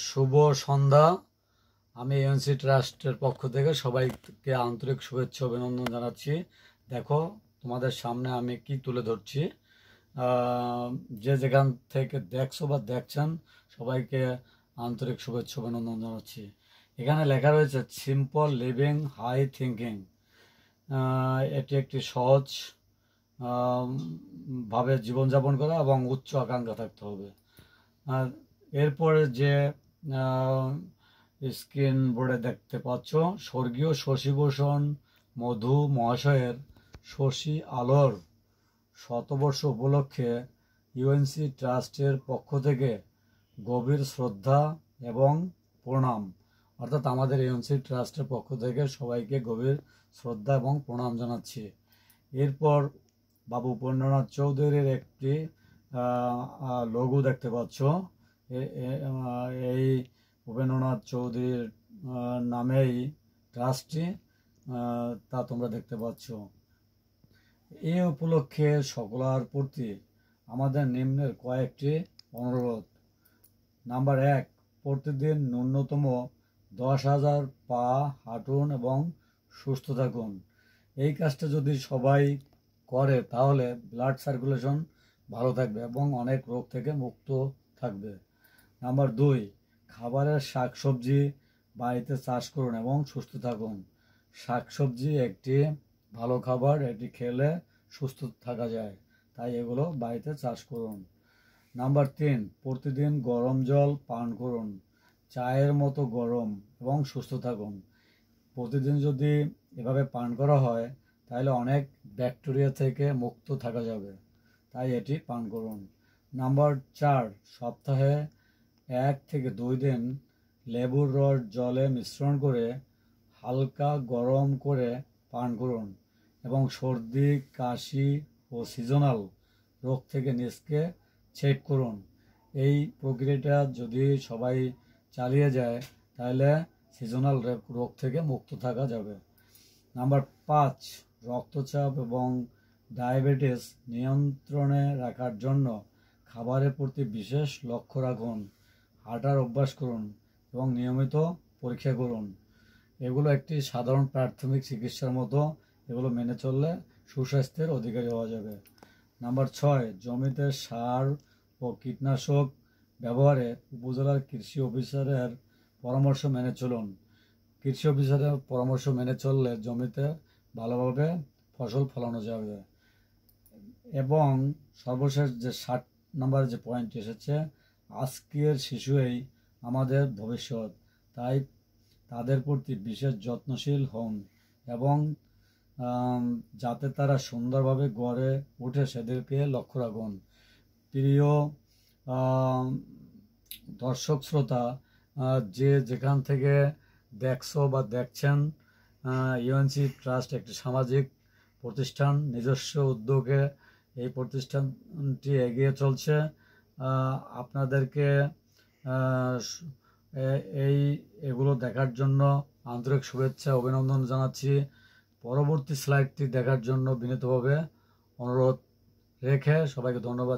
শুভ সন্ধ্যা। আমি এএনসি ট্রাস্টের পক্ষ থেকে সবাইকে আন্তরিক শুভেচ্ছা অভিনন্দন জানাচ্ছি। দেখো, তোমাদের সামনে আমি কি তুলে ধরছি। যে যেখান থেকে দেখছো বা দেখছেন সবাইকে আন্তরিক শুভেচ্ছা অভিনন্দন জানাচ্ছি। এখানে লেখা রয়েছে সিম্পল লিভিং হাই থিঙ্কিং। এটি একটি সহজ ভাবে জীবনযাপন করা এবং উচ্চ আকাঙ্ক্ষা থাকতে হবে। আর এরপরে যে স্ক্রিন বোর্ডে দেখতে পাচ্ছ, স্বর্গীয় শশীভূষণ মধু মহাশয়ের শশী আলোর শতবর্ষ উপলক্ষে ইউএনসি ট্রাস্টের পক্ষ থেকে গভীর শ্রদ্ধা এবং প্রণাম। অর্থাৎ আমাদের ইউএনসি ট্রাস্টের পক্ষ থেকে সবাইকে গভীর শ্রদ্ধা এবং প্রণাম জানাচ্ছি। এরপর বাবু উপেন্দ্রনাথ চৌধুরীর একটি লোগো দেখতে পাচ্ছ। এই উপেন্দ্রনাথ চৌধুরীর নামেই ট্রাস্টটি, তা তোমরা দেখতে পাচ্ছ। এই উপলক্ষে সকলের প্রতি আমাদের নিম্নের কয়েকটি অনুরোধ। নাম্বার 1, প্রতিদিন ন্যূনতম 10,000 পা হাঁটুন এবং সুস্থ থাকুন। এই কাজটা যদি সবাই করে তাহলে ব্লাড সার্কুলেশন ভালো থাকবে এবং অনেক রোগ থেকে মুক্ত থাকবে। নাম্বার 2, খাবারের শাকসবজি বাড়িতে চাষ করুন এবং সুস্থ থাকুন। শাকসবজি একটি ভালো খাবার, এটি খেলে সুস্থ থাকা যায়, তাই এগুলো বাড়িতে চাষ করুন। নাম্বার 3, প্রতিদিন গরম জল পান করুন, চায়ের মতো গরম, এবং সুস্থ থাকুন। প্রতিদিন যদি এভাবে পান করা হয় তাহলে অনেক ব্যাকটেরিয়া থেকে মুক্ত থাকা যাবে, তাই এটি পান করুন। নাম্বার 4, সপ্তাহে 1 থেকে 2 দিন লেবুর রস জলে মিশ্রণ করে হালকা গরম করে পান করুন এবং সর্দি কাশি ও সিজনাল রোগ থেকে নিজকে চেক করুন। এই প্রক্রিয়াটা যদি সবাই চালিয়ে যায় তাহলে সিজনাল রোগ থেকে মুক্ত থাকা যাবে। নাম্বার 5, রক্তচাপ এবং ডায়াবেটিস নিয়ন্ত্রণে রাখার জন্য খাবারের প্রতি বিশেষ লক্ষ্য রাখুন, হাঁটার অভ্যাস করুন এবং নিয়মিত পরীক্ষা করুন। এগুলো একটি সাধারণ প্রাথমিক চিকিৎসার মতো, এগুলো মেনে চললে সুস্বাস্থ্যের অধিকারী হওয়া যাবে। নাম্বার 6, জমিতে সার ও কীটনাশক ব্যবহারে উপজেলার কৃষি অফিসারের পরামর্শ মেনে চলুন। কৃষি অফিসারের পরামর্শ মেনে চললে জমিতে ভালোভাবে ফসল ফলানো যাবে। এবং সর্বশেষ যে 7 নম্বর যে পয়েন্ট এসেছে, আজকের শিশুই আমাদের ভবিষ্যৎ, তাই তাদের প্রতি বিশেষ যত্নশীল হন এবং যাতে তারা সুন্দরভাবে গড়ে ওঠে সেদিকে লক্ষ্য রাখুন। প্রিয় দর্শক শ্রোতা, যে যেখান থেকে দেখছো বা দেখছেন, ইউএনসি ট্রাস্ট একটি সামাজিক প্রতিষ্ঠান, নিজস্ব উদ্যোগে এই প্রতিষ্ঠানটি এগিয়ে চলছে। আপনাদেরকে এগুলো দেখার জন্য আন্তরিক শুভেচ্ছা অভিনন্দন জানাচ্ছি। পরবর্তী স্লাইডটি দেখার জন্য বিনীতভাবে অনুরোধ রেখে সবাইকে ধন্যবাদ।